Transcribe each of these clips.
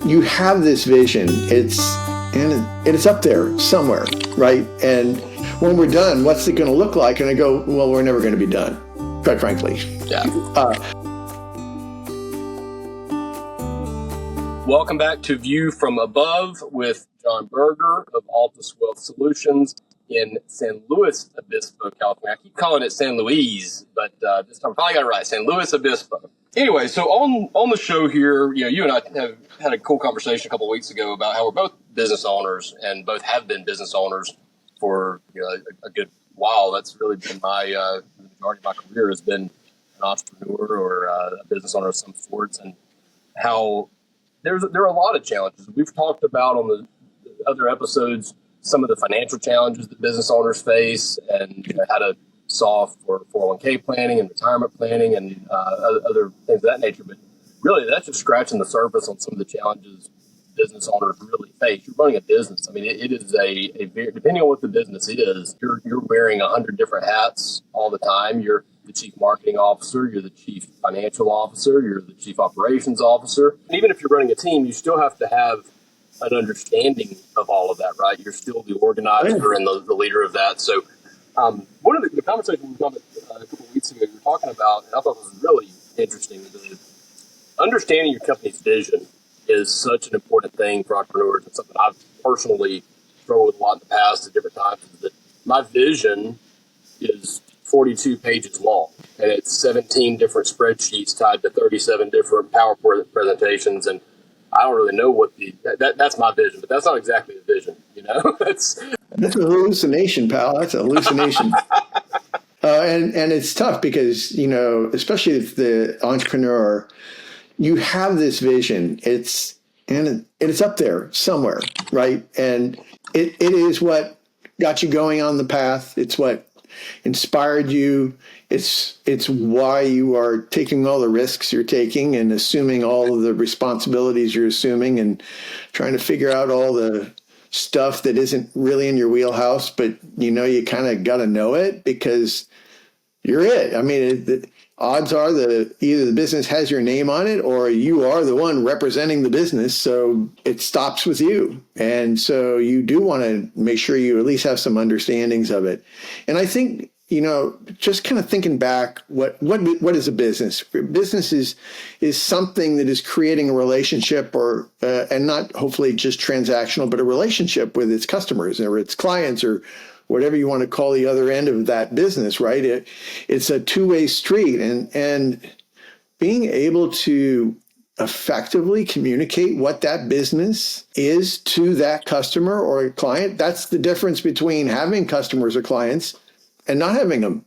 you have this vision. It's up there somewhere, right? And when we're done, what's it going to look like? And I go, well, we're never going to be done, quite frankly. Yeah. Welcome back to View from Above with John Buerger of Altus Wealth Solutions in San Luis Obispo, California. I keep calling it San Luis, but this time I finally got it right, San Luis Obispo. Anyway, so on the show here, you and I have had a cool conversation a couple of weeks ago about how we're both business owners and both have been business owners for a good while. That's really been the majority of my career has been an entrepreneur or a business owner of some sorts, and how there are a lot of challenges. We've talked about on the other episodes some of the financial challenges that business owners face, and how to solve for 401k planning and retirement planning and other things of that nature. But really, that's just scratching the surface on some of the challenges business owners really face. You're running a business. I mean, it is a very, depending on what the business is, you're wearing 100 different hats all the time. You're the chief marketing officer, you're the chief financial officer, you're the chief operations officer. And even if you're running a team, you still have to have an understanding of all of that, right? You're still the organizer and the leader of that. So one of the conversations we were having a couple of weeks ago, we were talking about, and I thought this was really interesting, understanding your company's vision is such an important thing for entrepreneurs. It's something I've personally struggled with a lot in the past at different times. Is that my vision is 42 pages long, and it's 17 different spreadsheets tied to 37 different PowerPoint presentations, and I don't really know what that's my vision, but that's not exactly a vision, That's a hallucination, pal. That's a hallucination. And it's tough because, especially if the entrepreneur, you have this vision. It's up there somewhere, right? And it is what got you going on the path. It's what inspired you. It's why you are taking all the risks you're taking and assuming all of the responsibilities you're assuming and trying to figure out all the stuff that isn't really in your wheelhouse, but you kind of got to know it because you're it. I mean, the odds are that either the business has your name on it or you are the one representing the business, so it stops with you. And so you do want to make sure you at least have some understandings of it. And I think, just kind of thinking back, what is a business? Business is something that is creating a relationship or and not hopefully just transactional, but a relationship with its customers or its clients or whatever you want to call the other end of that business, right? It's a two-way street, and being able to effectively communicate what that business is to that customer or client, that's the difference between having customers or clients and not having them.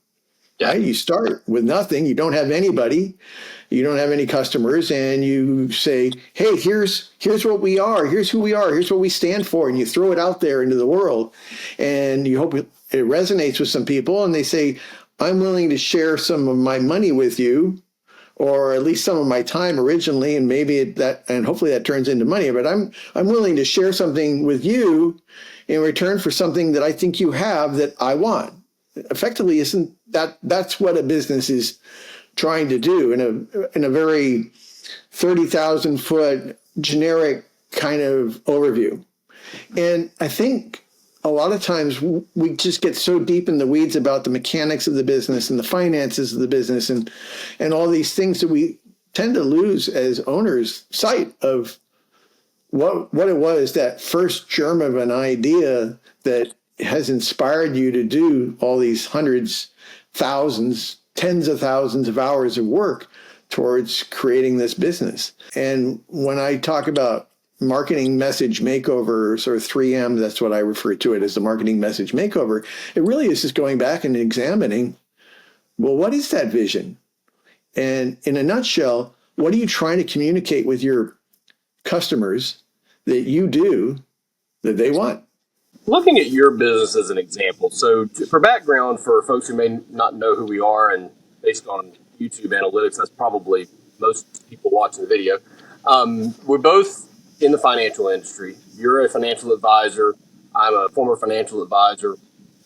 Right? You start with nothing. You don't have anybody. You don't have any customers, and you say, "Hey, here's what we are. Here's who we are. Here's what we stand for," and you throw it out there into the world, and you hope it resonates with some people, and they say, "I'm willing to share some of my money with you, or at least some of my time originally, and and hopefully that turns into money. But I'm willing to share something with you in return for something that I think you have that I want." Effectively, isn't that's what a business is trying to do in a very 30,000 foot generic kind of overview. And I think a lot of times we just get so deep in the weeds about the mechanics of the business and the finances of the business and all these things that we tend to lose as owners sight of what it was, that first germ of an idea that has inspired you to do all these hundreds, thousands, tens of thousands of hours of work towards creating this business. And when I talk about marketing message makeovers or 3M, that's what I refer to it as, the marketing message makeover. It really is just going back and examining, well, what is that vision? And in a nutshell, what are you trying to communicate with your customers that you do that they want? Looking at your business as an example, so for background, for folks who may not know who we are, and based on YouTube analytics, that's probably most people watching the video. We're both in the financial industry. You're a financial advisor. I'm a former financial advisor.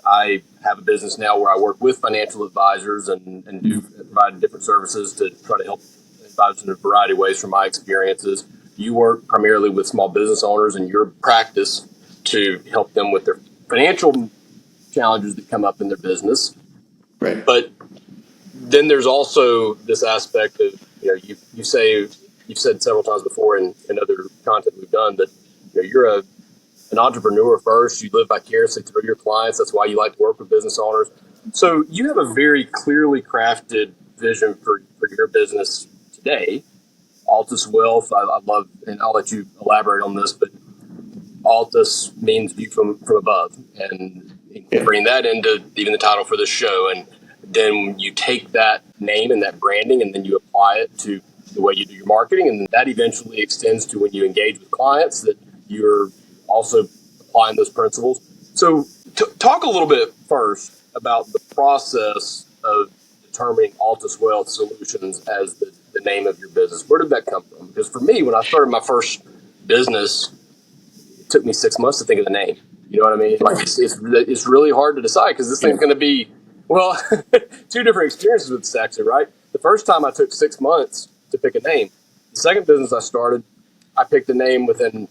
I have a business now where I work with financial advisors and do provide different services to try to help advisors in a variety of ways from my experiences. you work primarily with small business owners in your practice to help them with their financial challenges that come up in their business. Right. But then there's also this aspect of, you say, you've said several times before in other content we've done that you're an entrepreneur first. You live vicariously through your clients. That's why you like to work with business owners. So you have a very clearly crafted vision for your business today. Altus Wealth, I love, and I'll let you elaborate on this, but Altus means view from above, and bring that into even the title for this show. And then you take that name and that branding, and then you apply it to the way you do your marketing, and that eventually extends to when you engage with clients that you're also applying those principles. So talk a little bit first about the process of determining Altus Wealth Solutions as the name of your business. Where did that come from? Because for me, when I started my first business, it took me 6 months to think of the name. You know what I mean? Like it's really hard to decide because this thing's going to be, well, two different experiences with this actually, right? The first time I took 6 months to pick a name. The second business I started, I picked a name within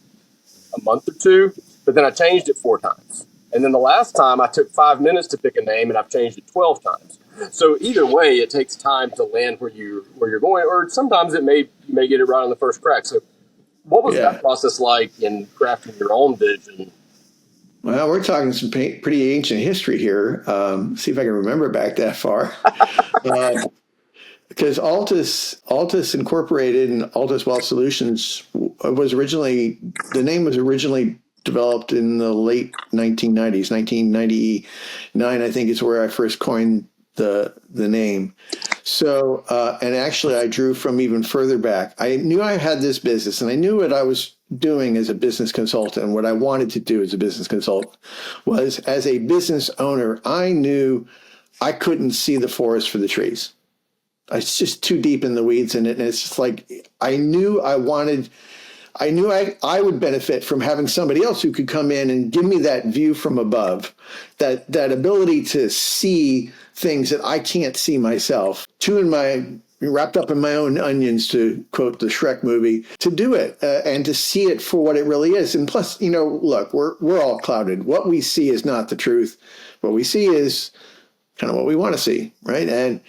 a month or two, but then I changed it 4 times. And then the last time I took 5 minutes to pick a name and I've changed it 12 times. So either way, it takes time to land where you're going, or sometimes you may get it right on the first crack. So what was that process like in crafting your own vision? Well, we're talking some pretty ancient history here. See if I can remember back that far. Because Altus Incorporated and Altus Wealth Solutions the name was originally developed in the late 1990s. 1999, I think, is where I first coined the name. So, and actually I drew from even further back. I knew I had this business, and I knew what I was doing as a business consultant, and what I wanted to do as a business consultant was, as a business owner, I knew I couldn't see the forest for the trees. It's just too deep in the weeds in it. And it's just like, I knew I would benefit from having somebody else who could come in and give me that view from above, that ability to see things that I can't see myself, wrapped up in my own onions, to quote the Shrek movie, to do it and to see it for what it really is. And plus, look, we're all clouded. What we see is not the truth. What we see is kind of what we want to see, right? And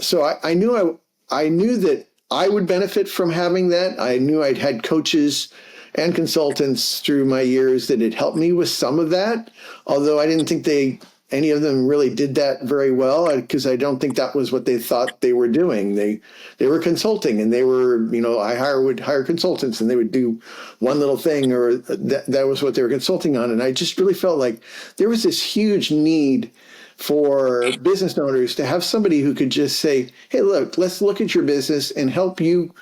so I knew that I would benefit from having that. I knew I'd had coaches and consultants through my years that had helped me with some of that, although I didn't think any of them really did that very well, because I don't think that was what they thought they were doing. They were consulting, and they were, I would hire consultants, and they would do one little thing, or that was what they were consulting on. And I just really felt like there was this huge need for business owners to have somebody who could just say, hey, look, let's look at your business and help you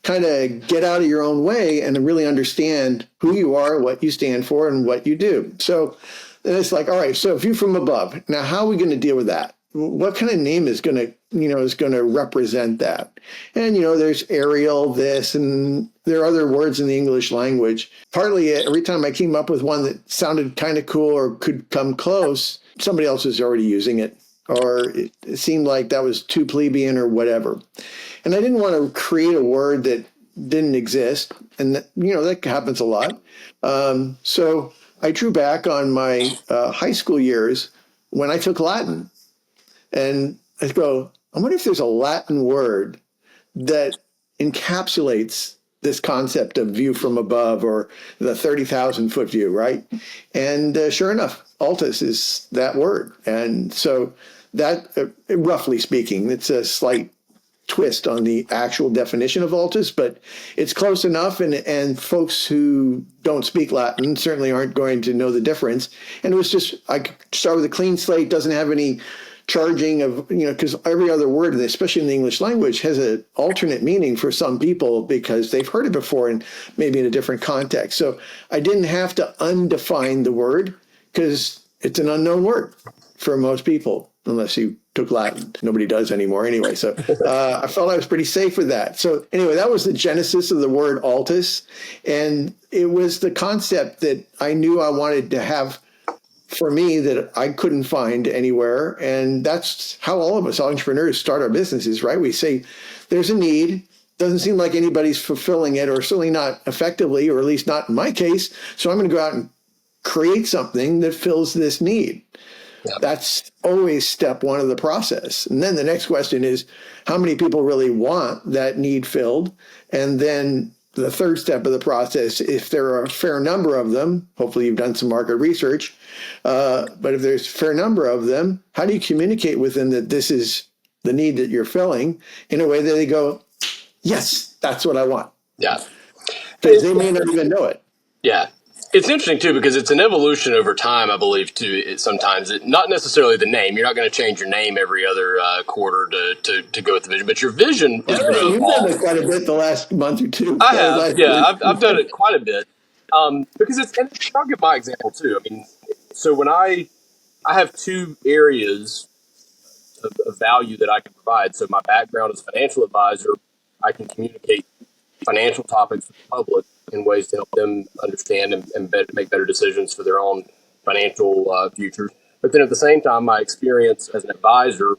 kind of get out of your own way and really understand who you are, what you stand for, and what you do. So then it's like, all right, so view from above. Now, how are we going to deal with that? What kind of name is going to represent that? And, there's Ariel, this, and there are other words in the English language. Partly every time I came up with one that sounded kind of cool or could come close, somebody else was already using it, or it seemed like that was too plebeian or whatever. And I didn't want to create a word that didn't exist. And that happens a lot. So I drew back on my high school years when I took Latin. And I go, I wonder if there's a Latin word that encapsulates this concept of view from above, or the 30,000 foot view, right? And sure enough, Altus is that word. And so that, roughly speaking, it's a slight twist on the actual definition of Altus, but it's close enough, and folks who don't speak Latin certainly aren't going to know the difference. And it was just, I could start with a clean slate, doesn't have any charging of, because every other word, especially in the English language, has an alternate meaning for some people because they've heard it before and maybe in a different context. So I didn't have to undefine the word because it's an unknown word for most people, unless you took Latin. Nobody does anymore anyway. So I felt I was pretty safe with that. So anyway, that was the genesis of the word Altus. And it was the concept that I knew I wanted to have for me that I couldn't find anywhere. And that's how all of us entrepreneurs start our businesses, right? We say there's a need, doesn't seem like anybody's fulfilling it, or certainly not effectively, or at least not in my case. So I'm going to go out and create something that fills this need. Yeah. That's always step one of the process. And then the next question is, how many people really want that need filled? And then the third step of the process, if there are a fair number of them, hopefully you've done some market research, but if there's a fair number of them, how do you communicate with them that this is the need that you're filling in a way that they go, yes, that's what I want? Yeah. Because they may not even know it. Yeah. It's interesting, too, because it's an evolution over time, I believe, too. Sometimes, not necessarily the name. You're not going to change your name every other quarter to go with the vision. But your vision is going to evolve. You've done it quite a bit the last month or two. I have, yeah. I've done it quite a bit. Because I'll give my example, too. I mean, so when I have two areas of value that I can provide. So my background as a financial advisor, I can communicate financial topics with the public in ways to help them understand and make better decisions for their own financial futures. But then at the same time, my experience as an advisor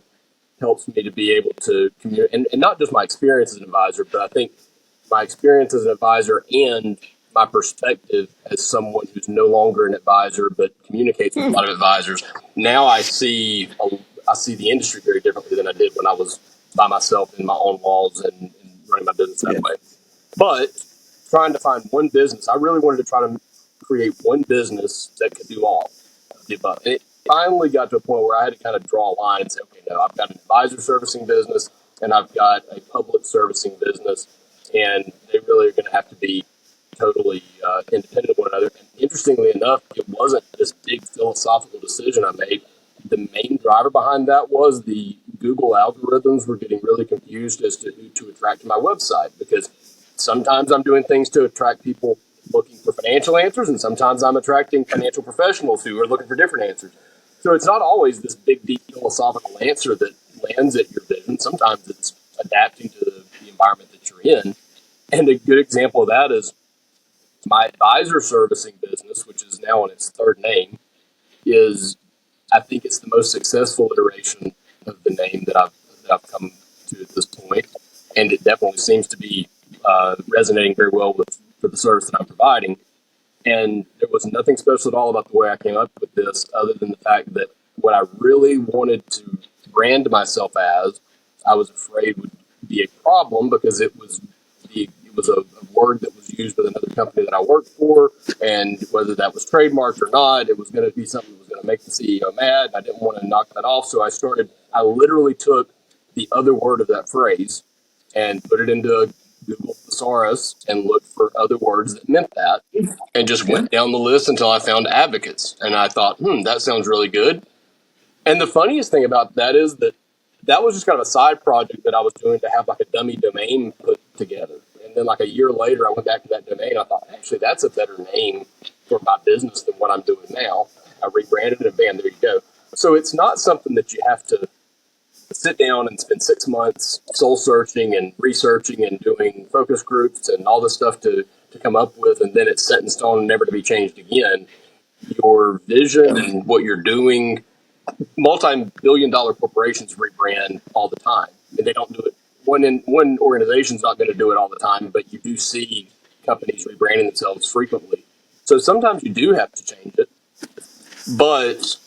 helps me to be able to communicate, and not just my experience as an advisor, but I think my experience as an advisor and my perspective as someone who's no longer an advisor but communicates with a lot of advisors. Now I see the industry very differently than I did when I was by myself in my own walls and running my business that way. But trying to find one business, I really wanted to try to create one business that could do all of the above. And it finally got to a point where I had to kind of draw a line and say, okay, no, I've got an advisor servicing business and I've got a public servicing business, and they really are going to have to be totally independent of one another. And interestingly enough, it wasn't this big philosophical decision I made. The main driver behind that was the Google algorithms were getting really confused as to who to attract to my website, because sometimes I'm doing things to attract people looking for financial answers, and sometimes I'm attracting financial professionals who are looking for different answers. So it's not always this big, deep philosophical answer that lands at your vision. Sometimes it's adapting to the environment that you're in. And a good example of that is my advisor servicing business, which is now on its third name, I think it's the most successful iteration of the name that I've come to at this point. And it definitely seems to be resonating very well for the service that I'm providing. And there was nothing special at all about the way I came up with this, other than the fact that what I really wanted to brand myself as, I was afraid would be a problem, because it was a word that was used with another company that I worked for, and whether that was trademarked or not, it was going to be something that was going to make the CEO mad. I didn't want to knock that off, so I literally took the other word of that phrase and put it into Google Thesaurus and looked for other words that meant that, and just went down the list until I found advocates. And I thought, that sounds really good. And the funniest thing about that is that was just kind of a side project that I was doing to have like a dummy domain put together. And then like a year later, I went back to that domain. I thought, actually, that's a better name for my business than what I'm doing now. I rebranded it, and bam, there you go. So it's not something that you have to sit down and spend 6 months soul searching and researching and doing focus groups and all this stuff to come up with, and then it's set in stone and never to be changed again. Your vision and what you're doing, multi-billion-dollar corporations rebrand all the time. I mean, they don't do it. One organization's not going to do it all the time, but you do see companies rebranding themselves frequently. So sometimes you do have to change it. But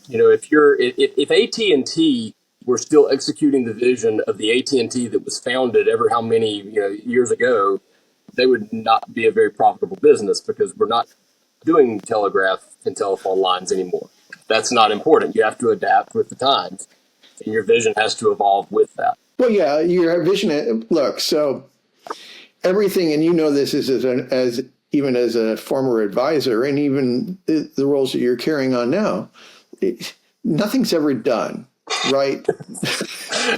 if AT&T were still executing the vision of the AT&T that was founded ever how many years ago, they would not be a very profitable business, because we're not doing telegraph and telephone lines anymore. That's not important. You have to adapt with the times, and your vision has to evolve with that. Well, yeah, your vision. Look, so everything, and this as even as a former advisor, and even the roles that you're carrying on now, nothing's ever done, right?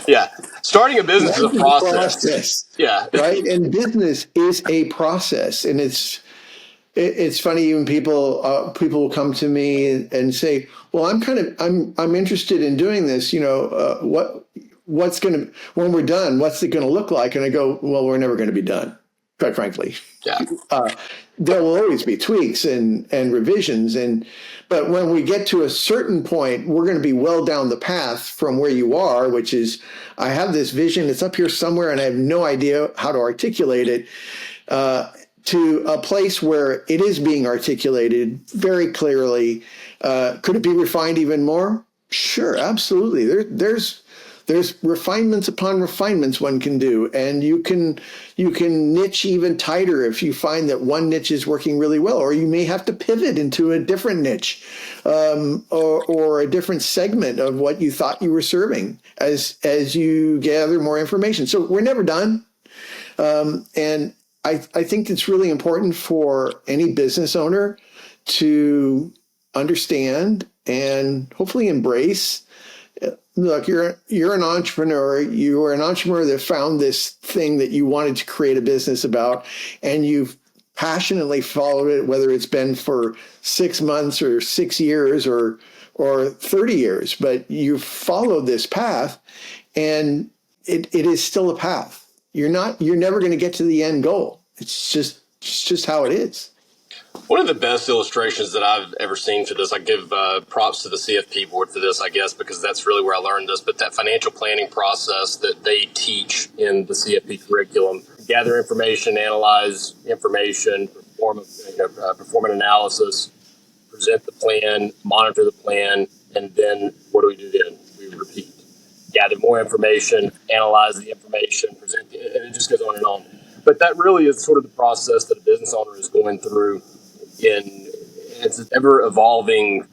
Yeah, starting a business is a process. Yeah, right. And business is a process, and it's funny. Even people will come to me and say, "Well, I'm interested in doing this. What's going to, when we're done, what's it going to look like?" And I go, "Well, we're never going to be done." quite frankly. Yeah. There will always be tweaks and revisions, but when we get to a certain point, we're going to be well down the path from where you are, which is, I have this vision, it's up here somewhere, and I have no idea how to articulate it, to a place where it is being articulated very clearly. Could it be refined even more? Sure, absolutely. There's refinements upon refinements one can do, and you can niche even tighter if you find that one niche is working really well, or you may have to pivot into a different niche, or a different segment of what you thought you were serving as you gather more information. So we're never done, and I think it's really important for any business owner to understand and hopefully embrace. Look, you're an entrepreneur. You are an entrepreneur that found this thing that you wanted to create a business about, and you've passionately followed it, whether it's been for 6 months or 6 years or 30 years. But you've followed this path, and it is still a path. You're never going to get to the end goal. It's just how it is. One of the best illustrations that I've ever seen for this, I give props to the CFP board for this, I guess, because that's really where I learned this, but that financial planning process that they teach in the CFP curriculum, gather information, analyze information, perform an analysis, present the plan, monitor the plan, and then what do we do then? We repeat. Gather more information, analyze the information, present, and it just goes on and on. But that really is sort of the process that a business owner is going through. It's an ever evolving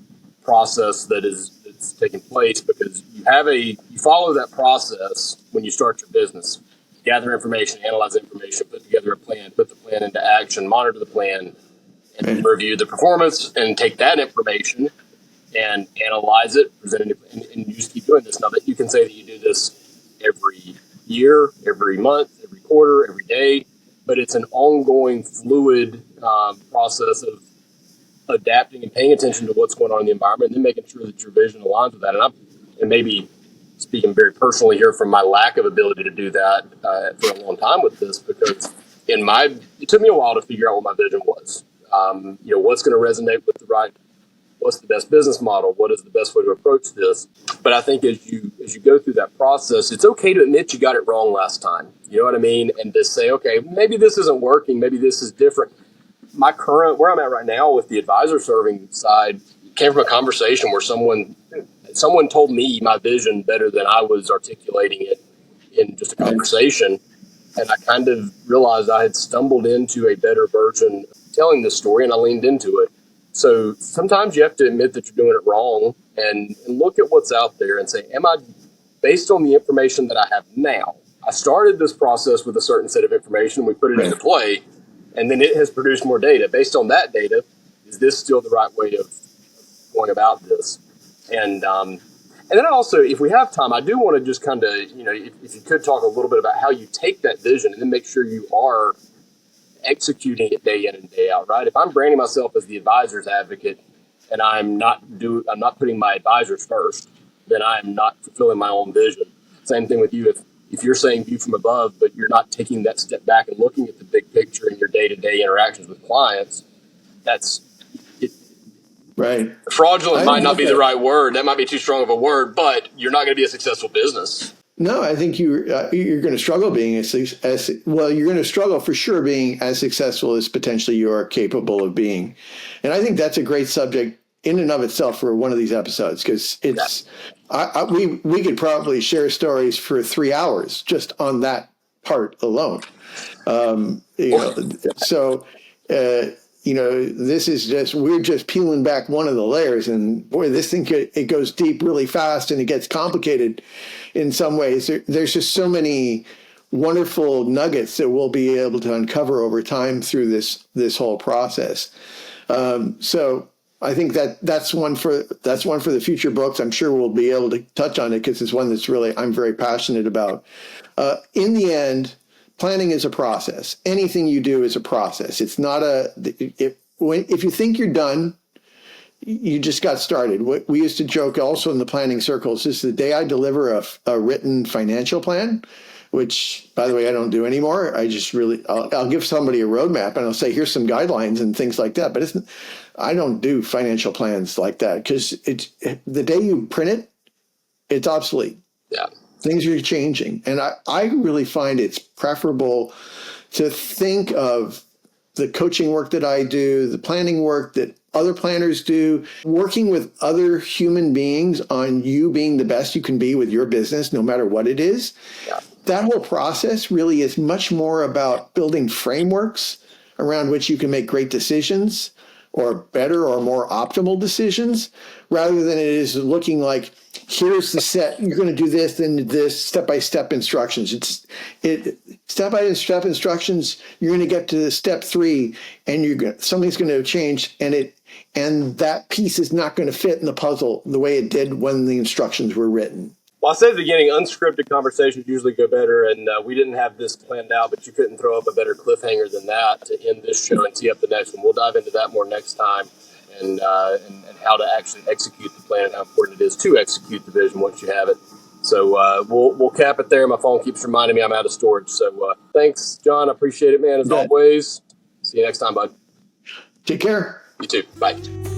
process that's taking place, because you follow that process when you start your business. Gather information, analyze information, put together a plan, put the plan into action, monitor the plan, and then review the performance, and take that information and analyze it, present it, and you just keep doing this. Now that you can say that you do this every year, every month, every quarter, every day, but it's an ongoing fluid process of adapting and paying attention to what's going on in the environment, and then making sure that your vision aligns with that. And maybe speaking very personally here from my lack of ability to do that for a long time with this, because it took me a while to figure out what my vision was. What's going to resonate with what's the best business model? What is the best way to approach this? But I think as you go through that process, it's okay to admit you got it wrong last time. You know what I mean? And just say, okay, maybe this isn't working. Maybe this is different. Where I'm at right now with the advisor serving side came from a conversation where someone told me my vision better than I was articulating it in just a conversation. And I kind of realized I had stumbled into a better version of telling this story, and I leaned into it. So sometimes you have to admit that you're doing it wrong and look at what's out there and say, based on the information that I have now, I started this process with a certain set of information, we put it into play, and then it has produced more data. Based on that data, is this still the right way of going about this? And then also, if we have time, I do want to just kind of, if you could talk a little bit about how you take that vision and then make sure you are executing it day in and day out, right? If I'm branding myself as the advisor's advocate and I'm not putting my advisors first, then I'm not fulfilling my own vision. Same thing with you. If you're saying view from above, but you're not taking that step back and looking at the big picture in your day-to-day interactions with clients, that's it. Right. Fraudulent might not be the right word. That might be too strong of a word, but you're not going to be a successful business. No, I think you're going to struggle being you're going to struggle for sure being as successful as potentially you are capable of being. And I think that's a great subject in and of itself for one of these episodes, because we could probably share stories for 3 hours just on that part alone. This is we're just peeling back one of the layers, and boy, this thing it goes deep really fast, and it gets complicated in some ways. There's just so many wonderful nuggets that we'll be able to uncover over time through this whole process. So I think that's one for the future books. I'm sure we'll be able to touch on it because it's one that's really I'm very passionate about. In the end, planning is a process. Anything you do is a process. It's not if you think you're done, you just got started. We used to joke also in the planning circles, this is the day I deliver a written financial plan. which, by the way, I don't do anymore. I'll give somebody a roadmap and I'll say, here's some guidelines and things like that. But I don't do financial plans like that because the day you print it, it's obsolete. Yeah. Things are changing. And I really find it's preferable to think of the coaching work that I do, the planning work that other planners do, working with other human beings on you being the best you can be with your business, no matter what it is. Yeah. That whole process really is much more about building frameworks around which you can make great decisions or better or more optimal decisions, rather than it is looking like, here's the set, you're going to do this, then this, step-by-step instructions. Step-by-step instructions, you're going to get to step 3, and something's going to change, and that piece is not going to fit in the puzzle the way it did when the instructions were written. Well, I said at the beginning, unscripted conversations usually go better, and we didn't have this planned out, but you couldn't throw up a better cliffhanger than that to end this show and tee up the next one. We'll dive into that more next time, and how to actually execute the plan and how important it is to execute the vision once you have it. So we'll cap it there. My phone keeps reminding me I'm out of storage. So thanks, John. I appreciate it, man, as always. See you next time, bud. Take care. You too. Bye.